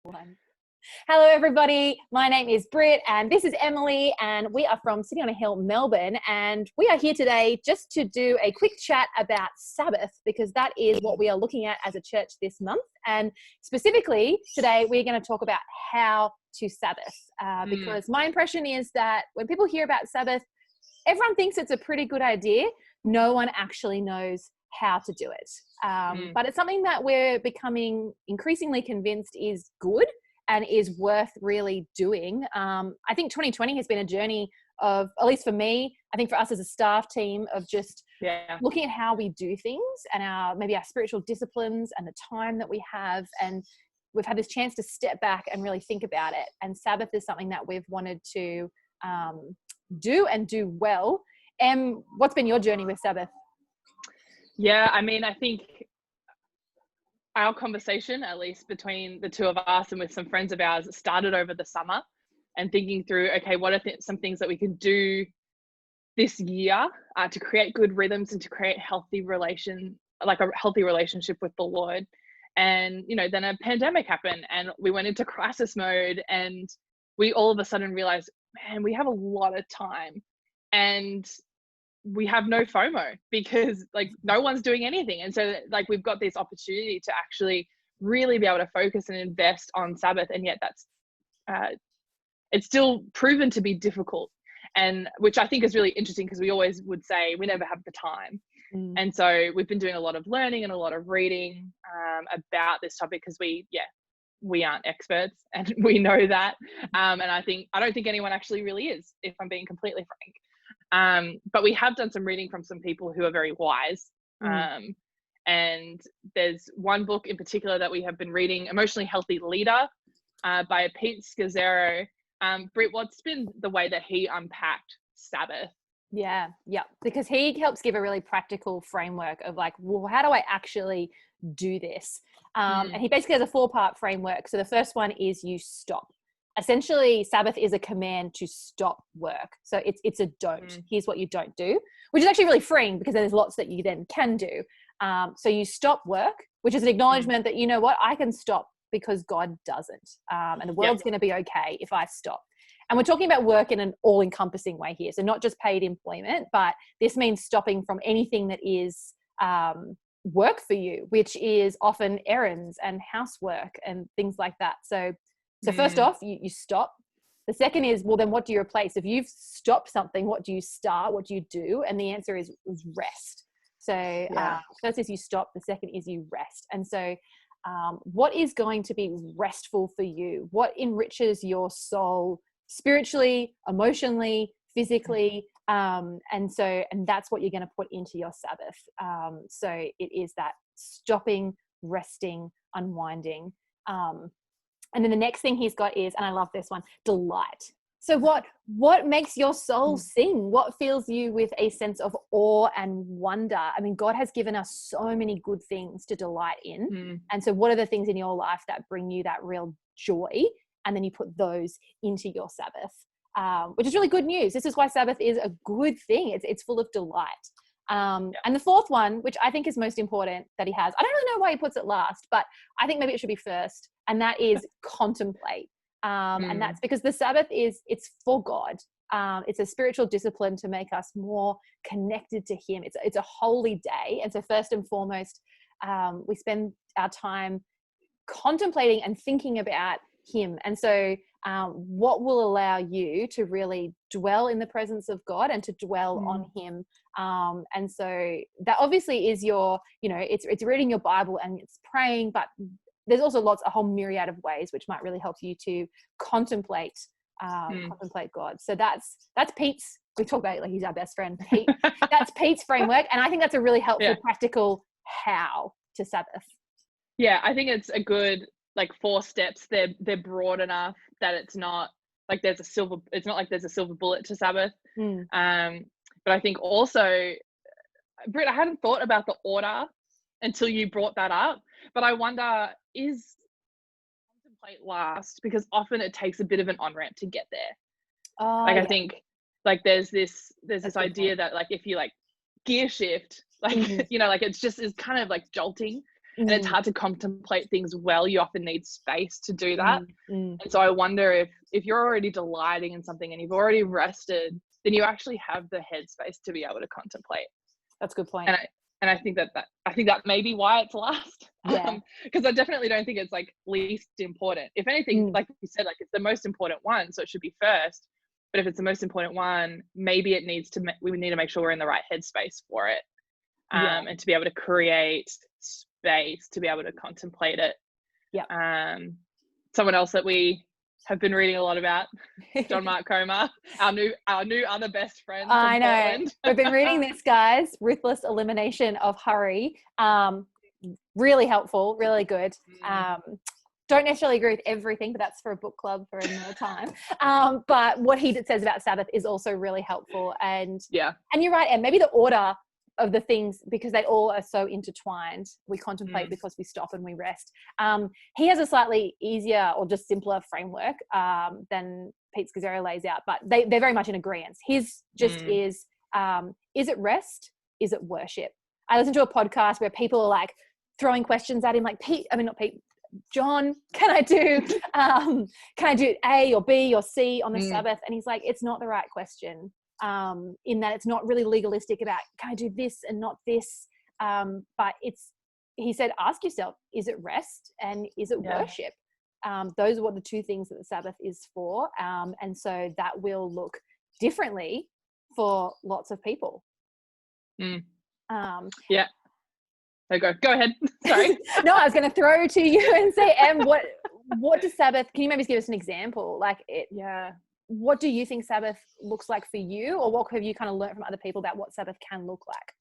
One. Hello, everybody. My name is Britt, and this is Emily, and we are from City on a Hill, Melbourne, and we are here today just to do a quick chat about Sabbath, because that is what we are looking at as a church this month. And specifically today, we're going to talk about how to Sabbath, because my impression is that when people hear about Sabbath, everyone thinks it's a pretty good idea. No one actually knows how to do it. But it's something that we're becoming increasingly convinced is good and is worth really doing. I think 2020 has been a journey of, at least for me, I think for us as a staff team, of just looking at how we do things and maybe our spiritual disciplines and the time that we have. And we've had this chance to step back and really think about it. And Sabbath is something that we've wanted to do and do well. Em, what's been your journey with Sabbath? Yeah, I mean, I think our conversation, at least between the two of us and with some friends of ours, started over the summer, and thinking through, okay, what are some things that we can do this year to create good rhythms and to create a healthy relationship with the Lord. And, then a pandemic happened and we went into crisis mode, and we all of a sudden realized, man, we have a lot of time and we have no FOMO because no one's doing anything. And so we've got this opportunity to actually really be able to focus and invest on Sabbath. And yet that's, it's still proven to be difficult. And which I think is really interesting, because we always would say we never have the time. And so we've been doing a lot of learning and a lot of reading about this topic, because we aren't experts, and we know that. And I don't think anyone actually really is, if I'm being completely frank. But we have done some reading from some people who are very wise. And there's one book in particular that we have been reading, Emotionally Healthy Leader, by Pete Scazzero. Britt, what's been the way that he unpacked Sabbath? Yeah, because he helps give a really practical framework of how do I actually do this? And he basically has a 4-part framework. So the first one is you stop. Essentially, Sabbath is a command to stop work. So it's a don't. Here's what you don't do, which is actually really freeing, because there's lots that you then can do. So you stop work, which is an acknowledgement that, I can stop because God doesn't. And the world's going to be okay if I stop. And we're talking about work in an all-encompassing way here. So not just paid employment, but this means stopping from anything that is work for you, which is often errands and housework and things like that. So first off, you stop. The second is, well, then what do you replace? If you've stopped something, what do you start? What do you do? And the answer is rest. So first is you stop. The second is you rest. And so what is going to be restful for you? What enriches your soul spiritually, emotionally, physically? And that's what you're going to put into your Sabbath. So it is that stopping, resting, unwinding. And then the next thing he's got is, and I love this one, delight. So what makes your soul sing? What fills you with a sense of awe and wonder? I mean, God has given us so many good things to delight in. And so what are the things in your life that bring you that real joy? And then you put those into your Sabbath, which is really good news. This is why Sabbath is a good thing. It's full of delight. And the fourth one, which I think is most important that he has, I don't really know why he puts it last, but I think maybe it should be first. And that is contemplate. And that's because the Sabbath it's for God. It's a spiritual discipline to make us more connected to him. It's a holy day. And so first and foremost, we spend our time contemplating and thinking about him. And so what will allow you to really dwell in the presence of God and to dwell on him. And so that obviously is your, it's reading your Bible and it's praying, but there's also a whole myriad of ways which might really help you to contemplate God. So that's Pete's, we talk about it like he's our best friend, Pete. That's Pete's framework. And I think that's a really helpful, practical how to Sabbath. Yeah, I think it's a good 4 steps. They're broad enough that it's not like there's a silver bullet to Sabbath. But I think also, Britt, I hadn't thought about the order until you brought that up, but I wonder, is contemplate last? Because often it takes a bit of an on-ramp to get there. I think there's this idea that if you gear shift, it's just is kind of jolting. and it's hard to contemplate things well. You often need space to do that. Mm. And so I wonder if you're already delighting in something and you've already rested, then you actually have the headspace to be able to contemplate. That's a good point. And I think that may be why it's last. Yeah. Because I definitely don't think it's like least important. If anything, like you said, like it's the most important one, so it should be first. But if it's the most important one, maybe we need to make sure we're in the right headspace for it, and to be able to create space to be able to contemplate it. Yeah. Someone else that we have been reading a lot about, John Mark Comer, our new other best friend from I know. Portland. We've been reading this, guys. Ruthless Elimination of Hurry. Really helpful, really good. Don't necessarily agree with everything, but that's for a book club for another time. But what he says about Sabbath is also really helpful. And you're right, and maybe the order of the things, because they all are so intertwined. We contemplate because we stop and we rest. He has a slightly easier or just simpler framework than Pete Scazzero lays out, but they're very much in agreement. His just is it rest? Is it worship? I listened to a podcast where people are like throwing questions at him, like John, can I do A or B or C on the Sabbath? And he's like, it's not the right question. In that it's not really legalistic about can I do this and not this, but he said, ask yourself, is it rest and is it worship? Those are what the two things that the Sabbath is for, and so that will look differently for lots of people. So go ahead. Sorry. No, I was going to throw to you and say, Em, what does Sabbath, can you maybe give us an example? Like what do you think Sabbath looks like for you, or what have you kind of learned from other people about what Sabbath can look like?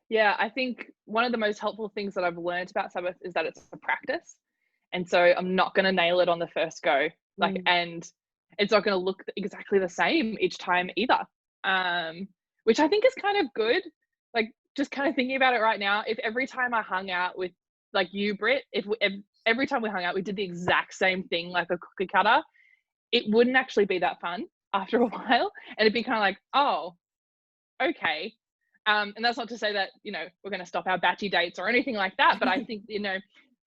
Yeah, I think one of the most helpful things that I've learned about Sabbath is that it's a practice. And so I'm not going to nail it on the first go. And it's not going to look exactly the same each time either. Which I think is kind of good. Like just kind of thinking about it right now, if every time I hung out with like you, Britt, if every time we hung out, we did the exact same thing, like a cookie cutter, it wouldn't actually be that fun after a while. And it'd be kind of like, oh, okay. And that's not to say that, we're going to stop our batchy dates or anything like that. But I think,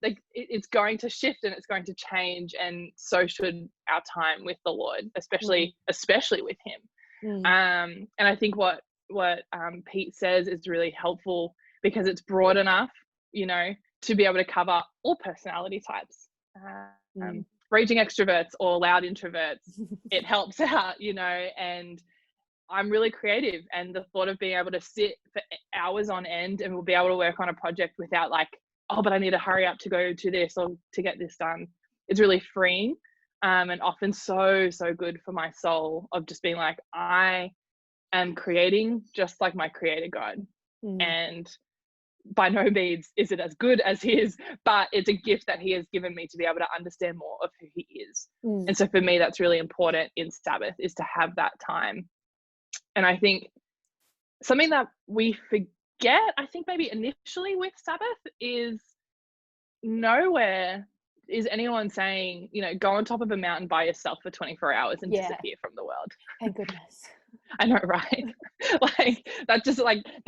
like it's going to shift and it's going to change. And so should our time with the Lord, especially with him. And I think what Pete says is really helpful because it's broad enough, to be able to cover all personality types. Raging extroverts or loud introverts, it helps out, and I'm really creative, and the thought of being able to sit for hours on end and we'll be able to work on a project without like, oh, but I need to hurry up to go to this or to get this done. It's really freeing, and often so good for my soul of just being like, I am creating just like my creator God. And by no means is it as good as his, but it's a gift that he has given me to be able to understand more of who he is. And so for me, that's really important in Sabbath, is to have that time. And I think something that we forget, I think maybe initially with Sabbath, is nowhere is anyone saying, go on top of a mountain by yourself for 24 hours and disappear from the world. Thank goodness. I know, right? Like that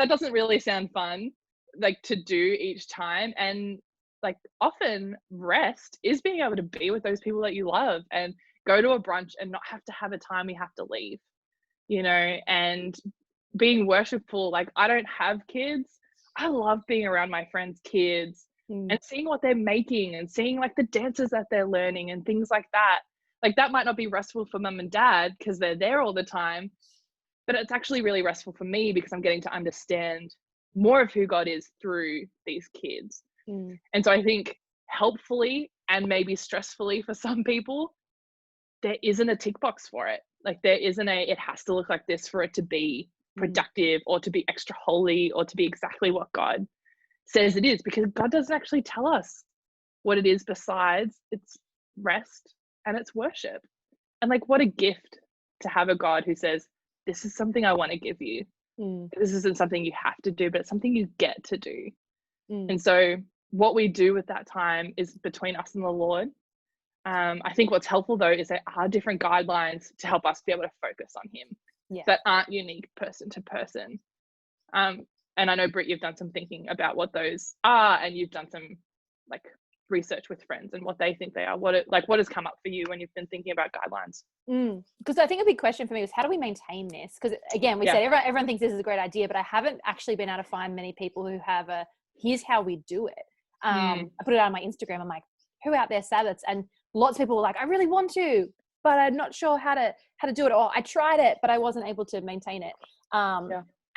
doesn't really sound fun, like to do each time. And like often rest is being able to be with those people that you love and go to a brunch and not have to have a time you have to leave, and being worshipful. Like I don't have kids. I love being around my friends' kids and seeing what they're making and seeing like the dances that they're learning and things like that. Like that might not be restful for mum and dad because they're there all the time, but it's actually really restful for me because I'm getting to understand more of who God is through these kids. And so I think helpfully and maybe stressfully for some people, there isn't a tick box for it. Like there isn't it has to look like this for it to be productive or to be extra holy or to be exactly what God says it is, because God doesn't actually tell us what it is besides it's rest and it's worship. And like, what a gift to have a God who says, this is something I want to give you. This isn't something you have to do, but it's something you get to do. And so what we do with that time is between us and the Lord. I think what's helpful though is there are different guidelines to help us be able to focus on him that aren't unique person to person. And I know, Britt, you've done some thinking about what those are, and you've done some like research with friends and what they think they are. What has come up for you when you've been thinking about guidelines? Because I think a big question for me was, how do we maintain this? Because again, we said everyone thinks this is a great idea, but I haven't actually been able to find many people who have here's how we do it. I put it on my Instagram. I'm like, who out there Sabbaths? And lots of people were like, I really want to, but I'm not sure how to do it. Or I tried it, but I wasn't able to maintain it.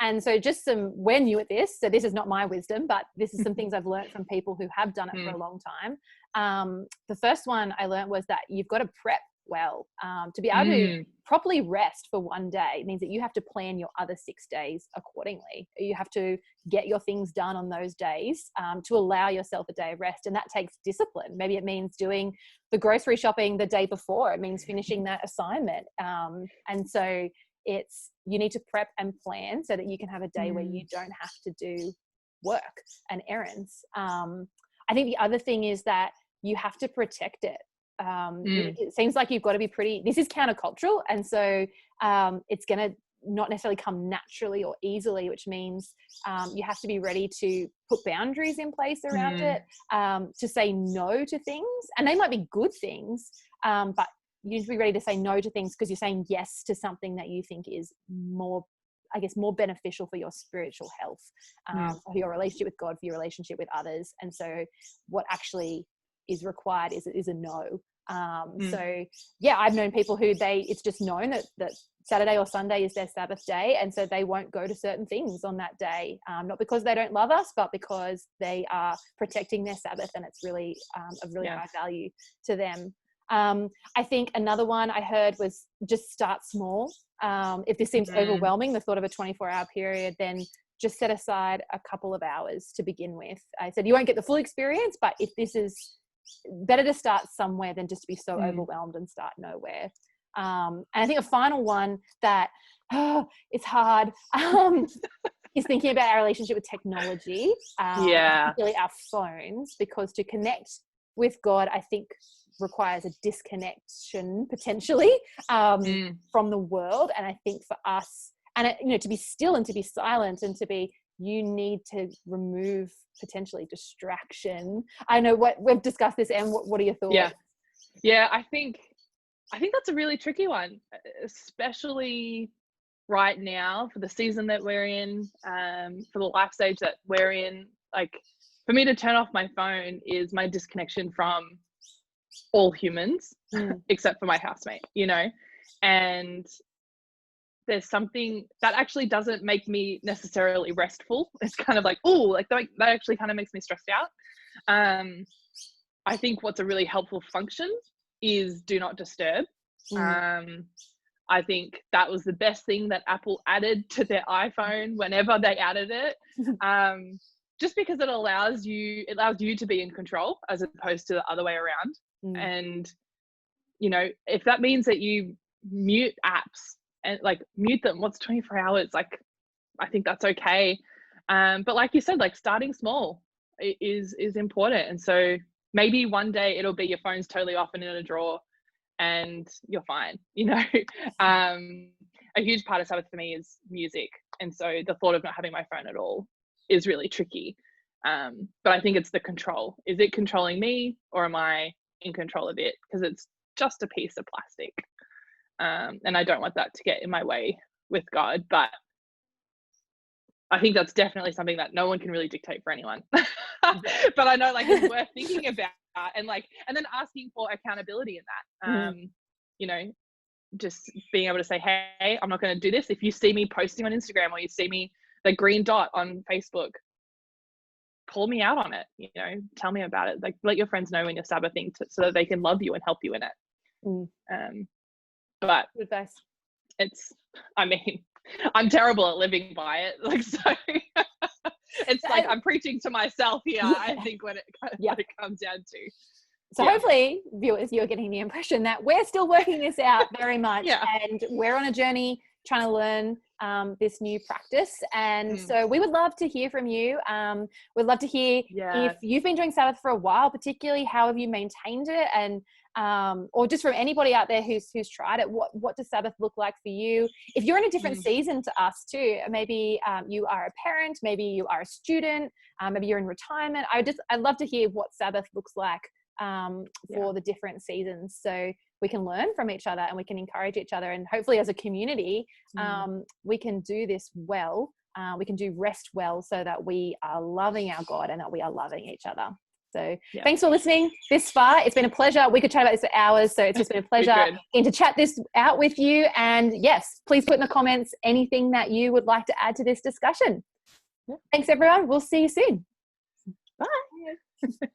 And so we're new at this. So this is not my wisdom, but this is some things I've learned from people who have done it for a long time. The first one I learned was that you've got to prep well. To be able to properly rest for one day means that you have to plan your other 6 days accordingly. You have to get your things done on those days to allow yourself a day of rest. And that takes discipline. Maybe it means doing the grocery shopping the day before. It means finishing that assignment. And so you need to prep and plan so that you can have a day where you don't have to do work and errands. I think the other thing is that you have to protect it. It seems like you've got to be this is countercultural. And so it's going to not necessarily come naturally or easily, which means you have to be ready to put boundaries in place around it, to say no to things. And they might be good things, but you need to be ready to say no to things because you're saying yes to something that you think is more beneficial for your spiritual health, for your relationship with God, for your relationship with others. And so what actually is required is a no. So yeah, I've known people who it's just known that Saturday or Sunday is their Sabbath day. And so they won't go to certain things on that day, not because they don't love us, but because they are protecting their Sabbath and it's really of really high value to them. I think another one I heard was just start small. If this seems overwhelming, the thought of a 24-hour period, then just set aside a couple of hours to begin with. I said you won't get the full experience, but if this is better to start somewhere than just to be so overwhelmed and start nowhere. And I think a final one that it's hard is thinking about our relationship with technology, particularly our phones, because to connect with God, I think requires a disconnection potentially from the world. And I think for us, and to be still and to be silent and you need to remove potentially distraction. I know what we've discussed this, and what are your thoughts? Yeah, I think that's a really tricky one, especially right now for the season that we're in, for the life stage that we're in. Like, for me to turn off my phone is my disconnection from all humans except for my housemate, and there's something that actually doesn't make me necessarily restful. It's kind of like, that actually kind of makes me stressed out. I think what's a really helpful function is do not disturb. I think that was the best thing that Apple added to their iPhone whenever they added it. Just because it allows you to be in control as opposed to the other way around. And, if that means that you mute apps and mute them, what's 24 hours? I think that's okay. But like you said, starting small is important. And so maybe one day it'll be your phone's totally off and in a drawer and you're fine. A huge part of Sabbath for me is music. And so the thought of not having my phone at all is really tricky. But I think it's the control. Is it controlling me, or am I in control of it? Because it's just a piece of plastic. And I don't want that to get in my way with God. But I think that's definitely something that no one can really dictate for anyone. But I know it's worth thinking about, and then asking for accountability in that. Just being able to say, hey, I'm not going to do this. If you see me posting on Instagram, or you see me the green dot on Facebook, call me out on it. Tell me about it. Let your friends know when you're Sabbathing so that they can love you and help you in it. But advice. I'm terrible at living by it. So it's I'm preaching to myself here. I think when it comes down to. So hopefully, viewers, you're getting the impression that we're still working this out very much, and we're on a journey trying to learn this new practice. And so we would love to hear from you. We'd love to hear if you've been doing Sabbath for a while, particularly how have you maintained it, and or just from anybody out there who's tried it, what does Sabbath look like for you? If you're in a different season to us too, maybe you are a parent, maybe you are a student, maybe you're in retirement. I'd love to hear what Sabbath looks like for the different seasons, so we can learn from each other and we can encourage each other, and hopefully as a community we can do this well. We can do rest well, so that we are loving our God and that we are loving each other. So thanks for listening this far. It's been a pleasure. We could chat about this for hours, so it's just been a pleasure getting to chat this out with you. And yes, please put in the comments anything that you would like to add to this discussion. Thanks everyone. We'll see you soon. Bye.